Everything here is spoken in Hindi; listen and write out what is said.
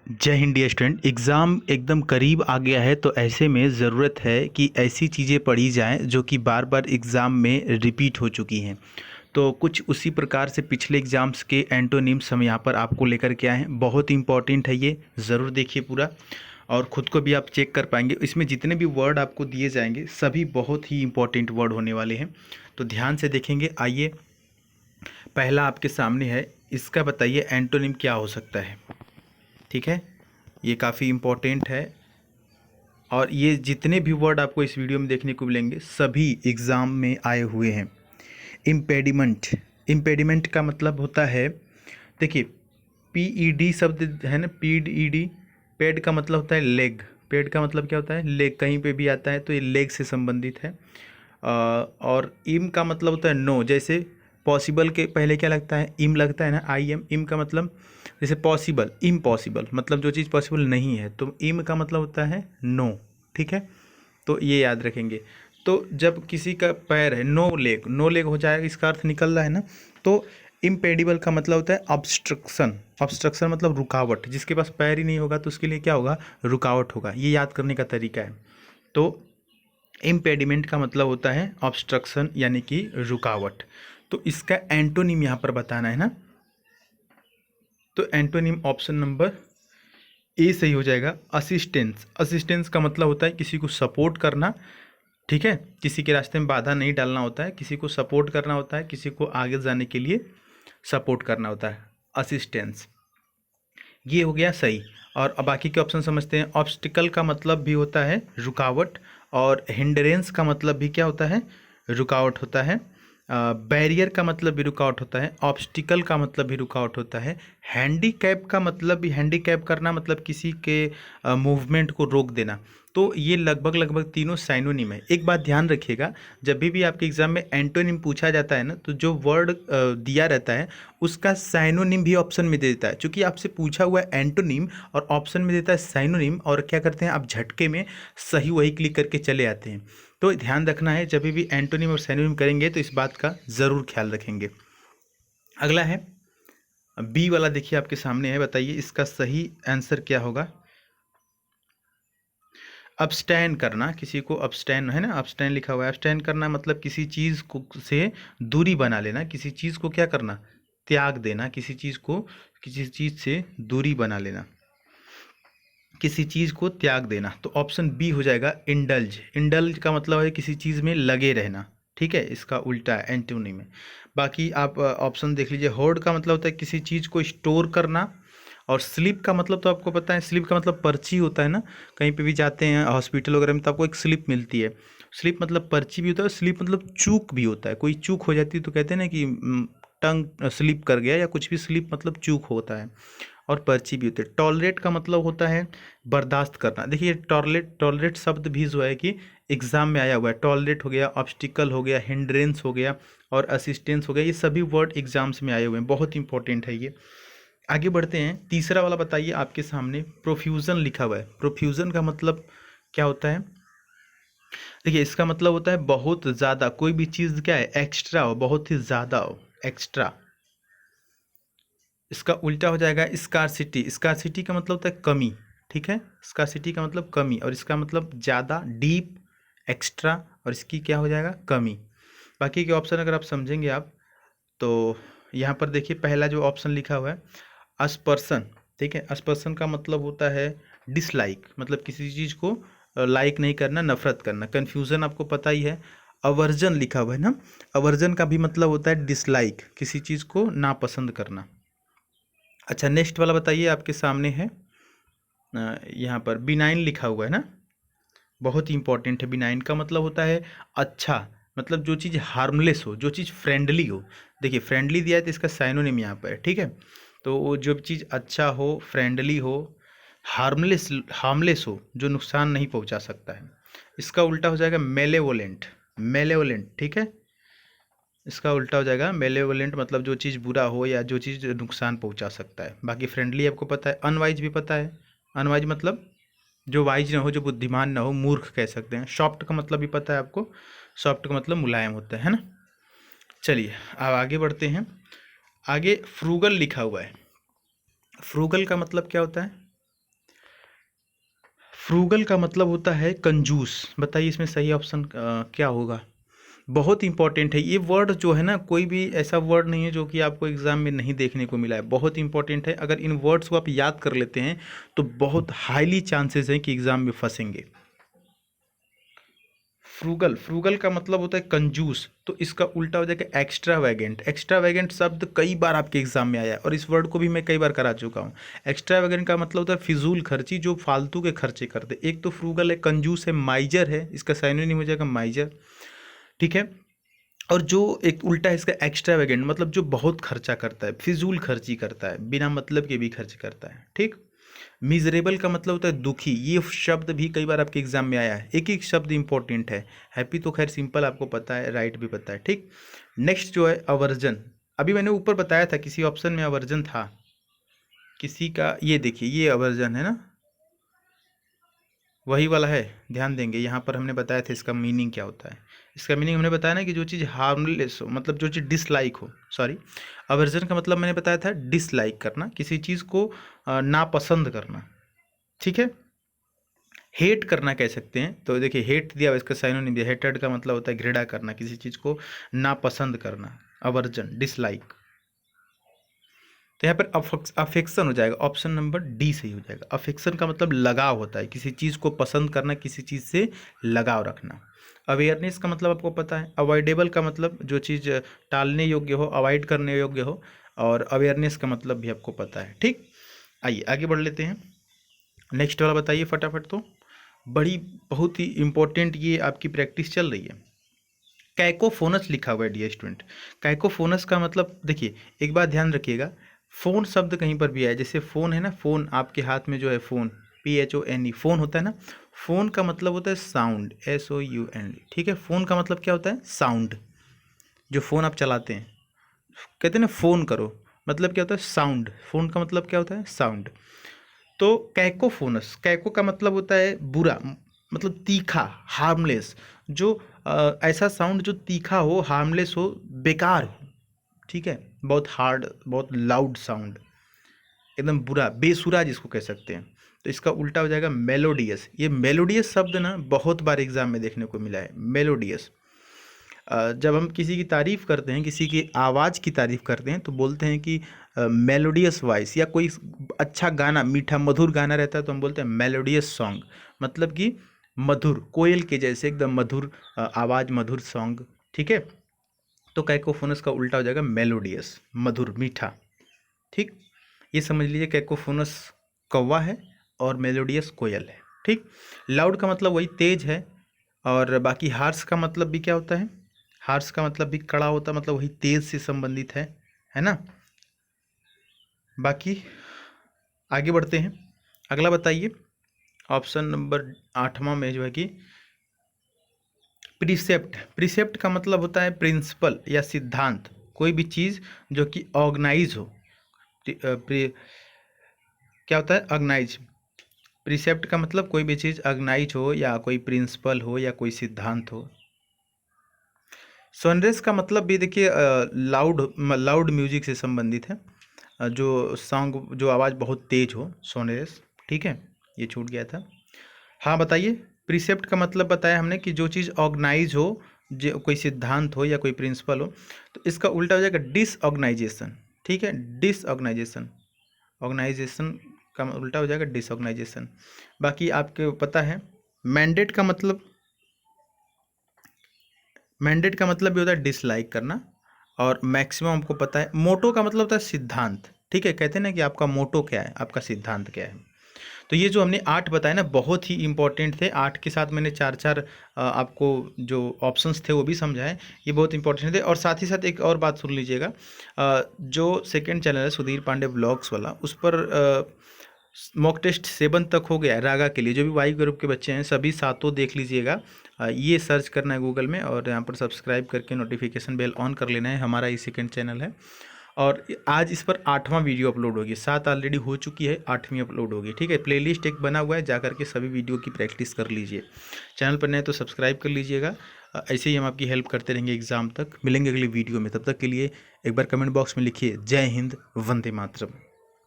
जय हिंद डियर स्टूडेंट। एग्ज़ाम एकदम करीब आ गया है, तो ऐसे में ज़रूरत है कि ऐसी चीज़ें पढ़ी जाएं जो कि बार बार एग्ज़ाम में रिपीट हो चुकी हैं। तो कुछ उसी प्रकार से पिछले एग्ज़ाम्स के एंटोनिम्स हम यहाँ पर आपको लेकर के आए हैं। बहुत इंपॉर्टेंट है, ये ज़रूर देखिए पूरा, और ख़ुद को भी आप चेक कर पाएंगे। इसमें जितने भी वर्ड आपको दिए जाएंगे सभी बहुत ही इंपॉर्टेंट वर्ड होने वाले हैं, तो ध्यान से देखेंगे। आइए, पहला आपके सामने है, इसका बताइए एंटोनिम क्या हो सकता है। ठीक है, ये काफ़ी इम्पोर्टेंट है, और ये जितने भी वर्ड आपको इस वीडियो में देखने को मिलेंगे सभी एग्ज़ाम में आए हुए हैं। इम्पेडिमेंट, इम्पेडिमेंट का मतलब होता है, देखिए PED शब्द है ना, PED, पेड का मतलब होता है लेग। पेड का मतलब क्या होता है, लेग, कहीं पे भी आता है तो ये लेग से संबंधित है। और इम का मतलब होता है नो। जैसे पॉसिबल के पहले क्या लगता है, इम लगता है ना, IM। इम का मतलब जैसे पॉसिबल, इम्पॉसिबल मतलब जो चीज़ पॉसिबल नहीं है, तो इम का मतलब होता है नो। ठीक है, तो ये याद रखेंगे। तो जब किसी का पैर है, नो लेग, नो लेग हो जाएगा, इसका अर्थ निकल रहा है ना। तो इम्पेडिबल का मतलब होता है ऑब्स्ट्रक्शन। ऑब्स्ट्रक्शन मतलब रुकावट, जिसके पास पैर ही नहीं होगा तो उसके लिए क्या होगा, रुकावट होगा। ये याद करने का तरीका है। तो इम्पेडिमेंट का मतलब होता है ऑब्स्ट्रक्शन यानी कि रुकावट। तो इसका एंटोनिम यहाँ पर बताना है ना, तो एंटोनिम ऑप्शन नंबर ए सही हो जाएगा, असिस्टेंस। असिस्टेंस का मतलब होता है किसी को सपोर्ट करना। ठीक है, किसी के रास्ते में बाधा नहीं डालना होता है, किसी को सपोर्ट करना होता है, किसी को आगे जाने के लिए सपोर्ट करना होता है, असिस्टेंस। ये हो गया सही। और अब बाकी के ऑप्शन समझते हैं। ऑब्स्टिकल का मतलब भी होता है रुकावट, और हिंड्रेंस का मतलब भी क्या होता है, रुकावट होता है। बैरियर का मतलब भी रुकावट होता है। ऑब्स्टिकल का मतलब भी रुकावट होता है। हैंडीकैप का मतलब भी, हैंडीकैप करना मतलब किसी के मूवमेंट को रोक देना। तो ये लगभग लगभग तीनों साइनोनिम है। एक बात ध्यान रखिएगा, जब भी आपके एग्जाम में एंटोनिम पूछा जाता है ना, तो जो वर्ड दिया रहता है उसका साइनोनिम भी ऑप्शन में दे देता है। चूंकि आपसे पूछा हुआ है एंटोनिम और ऑप्शन में देता है साइनोनिम, और क्या करते हैं आप झटके में सही वही क्लिक करके चले आते हैं। तो ध्यान रखना है, जब भी एंटोनिम और साइनोनिम करेंगे तो इस बात का ज़रूर ख्याल रखेंगे। अगला है बी वाला, देखिए आपके सामने है, बताइए इसका सही आंसर क्या होगा। अब्सटैन करना, किसी को अब्सटैन है ना, अब्सटैन लिखा हुआ है। अब्सटैन करना मतलब किसी चीज़ को से दूरी बना लेना, किसी चीज़ को क्या करना, त्याग देना, किसी चीज़ को, किसी चीज़ से दूरी बना लेना, किसी चीज़ को त्याग देना। तो ऑप्शन बी हो जाएगा इंडल्ज। इंडल्ज का मतलब है किसी चीज़ में लगे रहना। ठीक है, इसका उल्टा है एंटोनिम में। बाकी आप ऑप्शन देख लीजिए। होर्ड का मतलब होता है किसी चीज़ को स्टोर करना, और स्लिप का मतलब तो आपको पता है, स्लिप का मतलब पर्ची होता है ना। कहीं पे भी जाते हैं हॉस्पिटल वगैरह में तो आपको एक स्लिप मिलती है। स्लिप मतलब पर्ची भी होता है, स्लिप मतलब चूक भी होता है। कोई चूक हो जाती है तो कहते हैं ना कि टंग स्लिप कर गया, या कुछ भी स्लिप मतलब चूक होता है। और पर्ची भी होती है। टॉलरेट का मतलब होता है बर्दाश्त करना। देखिए टॉलरेट, टॉलरेट शब्द भी जो है कि एग्जाम में आया हुआ है। टॉलरेट हो गया, ऑब्स्टिकल हो गया, हिंड्रेंस हो गया, और असिस्टेंस हो गया, ये सभी वर्ड एग्जाम्स में आए हुए हैं। बहुत इंपॉर्टेंट है ये। आगे बढ़ते हैं, तीसरा वाला बताइए आपके सामने, प्रोफ्यूजन लिखा हुआ है। प्रोफ्यूजन का मतलब क्या होता है, देखिए इसका मतलब होता है बहुत ज़्यादा, कोई भी चीज़ क्या है, एक्स्ट्रा हो, बहुत ही ज़्यादा हो, एक्स्ट्रा। इसका उल्टा हो जाएगा स्कार्सिटी। स्कार्सिटी का मतलब होता है कमी। ठीक है, स्कार्सिटी का मतलब कमी, और इसका मतलब ज़्यादा, डीप, एक्स्ट्रा, और इसकी क्या हो जाएगा, कमी। बाकी के ऑप्शन अगर आप समझेंगे आप, तो यहाँ पर देखिए पहला जो ऑप्शन लिखा हुआ है अस्पर्शन। ठीक है, अस्पर्शन का मतलब होता है डिसलाइक, मतलब किसी चीज़ को लाइक नहीं करना, नफरत करना। कन्फ्यूज़न आपको पता ही है। अवर्जन लिखा हुआ है ना, अवर्जन का भी मतलब होता है डिसलाइक, किसी चीज़ को नापसंद करना। अच्छा, नेक्स्ट वाला बताइए आपके सामने है, यहाँ पर बिनाइन लिखा हुआ है ना, बहुत ही इंपॉर्टेंट है। बिनाइन का मतलब होता है अच्छा, मतलब जो चीज़ हार्मलेस हो, जो चीज़ फ्रेंडली हो। देखिए फ्रेंडली दिया है तो इसका साइनोनिम यहाँ पर है। ठीक है, तो वो जो चीज़ अच्छा हो, फ्रेंडली हो, हार्मलेस, हार्मलेस हो, जो नुकसान नहीं पहुँचा सकता है। इसका उल्टा हो जाएगा मेलेवोलेंट। मेलेवोलेंट, ठीक है, इसका उल्टा हो जाएगा मेलेवोलेंट, मतलब जो चीज़ बुरा हो या जो चीज़ नुकसान पहुंचा सकता है। बाकी फ्रेंडली आपको पता है। अनवाइज भी पता है, अनवाइज मतलब जो वाइज ना हो, जो बुद्धिमान ना हो, मूर्ख कह सकते हैं। सॉफ्ट का मतलब भी पता है आपको, सॉफ्ट का मतलब मुलायम होता है ना। चलिए अब आगे बढ़ते हैं। आगे फ्रूगल लिखा हुआ है। फ्रूगल का मतलब क्या होता है, फ्रूगल का मतलब होता है कंजूस। बताइए इसमें सही ऑप्शन क्या होगा। बहुत इंपॉर्टेंट है ये वर्ड जो है ना, कोई भी ऐसा वर्ड नहीं है जो कि आपको एग्जाम में नहीं देखने को मिला है। बहुत इंपॉर्टेंट है, अगर इन वर्ड्स को आप याद कर लेते हैं तो बहुत हाईली चांसेस हैं कि एग्जाम में फंसेंगे। फ्रूगल, फ्रूगल का मतलब होता है कंजूस, तो इसका उल्टा हो जाएगा एक्स्ट्रा वैगेंट। एक्स्ट्रा वैगेंट शब्द कई बार आपके एग्जाम में आया है और इस वर्ड को भी मैं कई बार करा चुका हूँ। एक्स्ट्रा वैगेंट का मतलब होता है फिजूल खर्ची, जो फालतू के खर्चे करते। एक तो फ्रूगल है, कंजूस है, माइजर है, इसका साइनोनिम हो जाएगा माइजर, ठीक है। और जो एक उल्टा है इसका एक्स्ट्रा वैगेंट, मतलब जो बहुत खर्चा करता है, फिजूल खर्ची करता है, बिना मतलब के भी खर्च करता है, ठीक। मिजरेबल का मतलब होता है दुखी, ये शब्द भी कई बार आपके एग्जाम में आया है। एक एक शब्द इंपॉर्टेंट है। हैप्पी तो खैर सिंपल आपको पता है, राइट भी पता है, ठीक। नेक्स्ट जो है अवर्जन, अभी मैंने ऊपर बताया था किसी ऑप्शन में अवर्जन था किसी का, ये देखिए ये अवर्जन है ना, वही वाला है। ध्यान देंगे यहाँ पर हमने बताया था इसका मीनिंग क्या होता है। इसका मीनिंग हमने बताया ना कि जो चीज़ हार्मलेस हो, मतलब जो चीज़ डिसलाइक हो, सॉरी। अवर्जन का मतलब मैंने बताया था डिसलाइक करना, किसी चीज़ को नापसंद करना, ठीक है। हेट करना कह सकते हैं, तो देखिए हेट दिया हुआ, इसका साइनोनिम दिया, हेटेड का मतलब होता है घृणा करना, किसी चीज़ को नापसंद करना, अवर्जन डिसलाइक। तो यहाँ पर अफेक्शन हो जाएगा, ऑप्शन नंबर डी सही हो जाएगा। अफेक्शन का मतलब लगाव होता है, किसी चीज़ को पसंद करना, किसी चीज़ से लगाव रखना। अवेयरनेस का मतलब आपको पता है। अवॉइडेबल का मतलब जो चीज़ टालने योग्य हो, अवॉइड करने योग्य हो, और अवेयरनेस का मतलब भी आपको पता है, ठीक। आइए आगे बढ़ लेते हैं। नेक्स्ट वाला बताइए फटाफट। तो बड़ी बहुत ही इंपॉर्टेंट ये आपकी प्रैक्टिस चल रही है। कैकोफोनस लिखा हुआ है डियर स्टूडेंट। कैकोफोनस का मतलब देखिए, एक बात ध्यान रखिएगा, फ़ोन शब्द कहीं पर भी आए, जैसे फ़ोन है ना, फ़ोन आपके हाथ में जो है फ़ोन, PHONE फ़ोन होता है ना। फ़ोन का मतलब होता है साउंड, SOUND, ठीक है। फ़ोन का मतलब क्या होता है, साउंड। जो फ़ोन आप चलाते हैं, कहते हैं ना फ़ोन करो, मतलब क्या होता है, साउंड। फ़ोन का मतलब क्या होता है, साउंड। तो कैकोफोनस, कैको का मतलब होता है बुरा, मतलब तीखा, हार्मलेस। जो ऐसा साउंड जो तीखा हो, हार्मलेस हो, बेकार हो, ठीक है। बहुत हार्ड, बहुत लाउड साउंड, एकदम बुरा, बेसुरा जिसको कह सकते हैं। तो इसका उल्टा हो जाएगा मेलोडियस। ये मेलोडियस शब्द ना बहुत बार एग्जाम में देखने को मिला है, मेलोडियस। जब हम किसी की तारीफ़ करते हैं, किसी की आवाज़ की तारीफ़ करते हैं, तो बोलते हैं कि मेलोडियस वॉइस, या कोई अच्छा गाना, मीठा मधुर गाना रहता है तो हम बोलते हैं मेलोडियस सॉन्ग, मतलब कि मधुर, कोयल के जैसे एकदम मधुर आवाज़, मधुर सॉन्ग, ठीक है। तो कैकोफोनस का उल्टा हो जाएगा मेलोडियस, मधुर, मीठा, ठीक। ये समझ लीजिए कैकोफोनस कौवा है और मेलोडियस कोयल है, ठीक। लाउड का मतलब वही तेज है, और बाकी हार्श का मतलब भी क्या होता है, हार्श का मतलब भी कड़ा होता है, मतलब वही तेज से संबंधित है ना। बाकी आगे बढ़ते हैं, अगला बताइए। ऑप्शन नंबर 8वां में जो है कि प्रिसेप्ट। प्रिसेप्ट का मतलब होता है प्रिंसिपल या सिद्धांत, कोई भी चीज़ जो कि ऑर्गेनाइज हो। क्या होता है, ऑर्गेनाइज। प्रिसेप्ट का मतलब कोई भी चीज़ ऑर्गेनाइज हो, या कोई प्रिंसिपल हो, या कोई सिद्धांत हो। सॉनरेस का मतलब भी देखिए लाउड, लाउड म्यूजिक से संबंधित है। जो सॉन्ग, जो आवाज़ बहुत तेज हो, सोनेरस, ठीक है। ये छूट गया था। हाँ बताइए। प्रिसेप्ट का मतलब बताया हमने कि जो चीज़ ऑर्गेनाइज हो, जो कोई सिद्धांत हो या कोई प्रिंसिपल हो। तो इसका उल्टा हो जाएगा डिसऑर्गेनाइजेशन, ठीक है। डिसऑर्गेनाइजेशन, ऑर्गेनाइजेशन का उल्टा हो जाएगा डिसऑर्गेनाइजेशन। बाकी आपको पता है मैंडेट का मतलब, मैंडेट का मतलब भी होता है डिसलाइक करना, और मैक्सिमम हमको पता है। मोटो का मतलब होता है सिद्धांत, ठीक है। कहते हैं ना कि आपका मोटो क्या है, आपका सिद्धांत क्या है। तो ये जो हमने 8 बताए ना, बहुत ही इंपॉर्टेंट थे। 8 के साथ मैंने 4 आपको जो ऑप्शंस थे वो भी समझाए, ये बहुत इंपॉर्टेंट थे। और साथ ही साथ एक और बात सुन लीजिएगा, जो सेकंड चैनल है सुधीर पांडे ब्लॉग्स वाला, उस पर मॉक टेस्ट 7 तक हो गया है रागा के लिए। जो भी वाई ग्रुप के बच्चे हैं सभी सातों देख लीजिएगा। ये सर्च करना है गूगल में, और यहाँ पर सब्सक्राइब करके नोटिफिकेशन बेल ऑन कर लेना है। हमारा ये सेकंड चैनल है, और आज इस पर 8वां वीडियो अपलोड होगी। 7 ऑलरेडी हो चुकी है, 8वीं अपलोड होगी, ठीक है। प्लेलिस्ट एक बना हुआ है, जा करके सभी वीडियो की प्रैक्टिस कर लीजिए। चैनल पर नए तो सब्सक्राइब कर लीजिएगा। ऐसे ही हम आपकी हेल्प करते रहेंगे एग्ज़ाम तक। मिलेंगे अगली वीडियो में, तब तक के लिए एक बार कमेंट बॉक्स में लिखिए जय हिंद, वंदे मातरम।